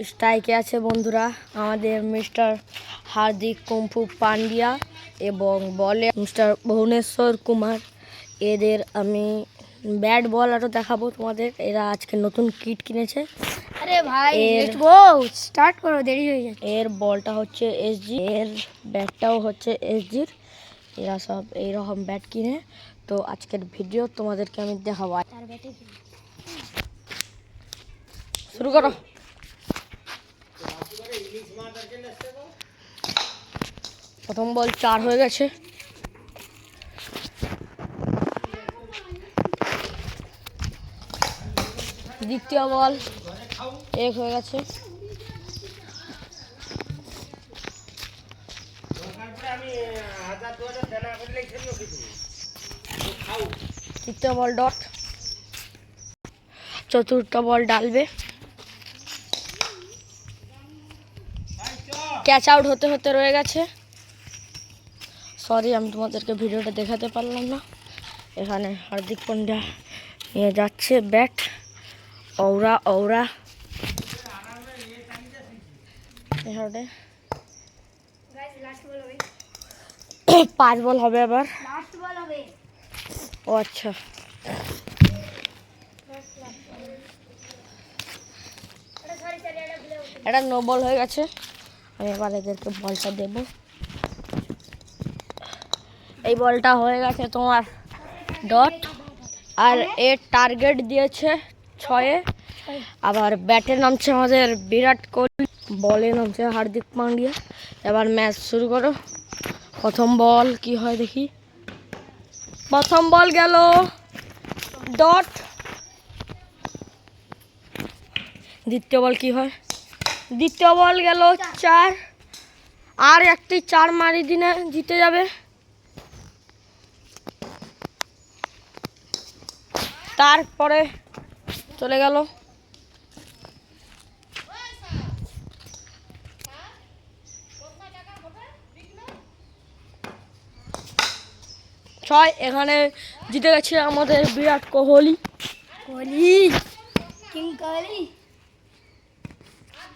স্ট্রাইকে আছে বন্ধুরা আমাদের মিস্টার হার্দিক কুম্ফু পান্ডিয়া এবং বলে মিস্টার ভুবনেশ্বর কুমার। এদের আমি ব্যাট বল আরও দেখাবো তোমাদের। এরা আজকে নতুন কিট কিনেছে। আরে ভাই লেটস গো, স্টার্ট করো, দেরি হয়ে যাচ্ছে। এর বলটা হচ্ছে এসজি, এর ব্যাটটাও হচ্ছে এসজির। এরা সব এইরকম ব্যাট কিনে, তো আজকের ভিডিও তোমাদেরকে আমি দেখাবো। শুরু করো। প্রথম বল 4 হয়ে গেছে। দ্বিতীয় বল 1 হয়ে গেছে। তৃতীয় বল ডট। চতুর্থ বল ডালবে। ক্যাচ আউট হতে হতে রয়ে গেছে। সরি, আমি তোমাদেরকে ভিডিওটা দেখাতে পারলাম না। এখানে হার্দিক পান্ডিয়া নিয়ে যাচ্ছে ব্যাট। ওরা এখানে 5 বল হবে আবার। ও আচ্ছা, এটা 9 বল হয়ে গেছে। আমি এবার এদেরকে বলটা দেব। এই বলটা হয়ে গেছে তোমার ডট, আর এর টার্গেট দিয়েছে 6-এ। আবার ব্যাটে নামছে আমাদের বিরাট কোহলি, বলে নামছে হার্দিক পান্ডিয়া। এবার ম্যাচ শুরু করো। প্রথম বল কি হয় দেখি। প্রথম বল গেল ডট। দ্বিতীয় বল কি হয়। দ্বিতীয় বল গেল 4, আর একটি 4 মারি দিনে জিতে যাবে। তারপরে চলে গেল 6। এখানে জিতে গেছে আমাদের বিরাট কোহলি। কিং কোহলি।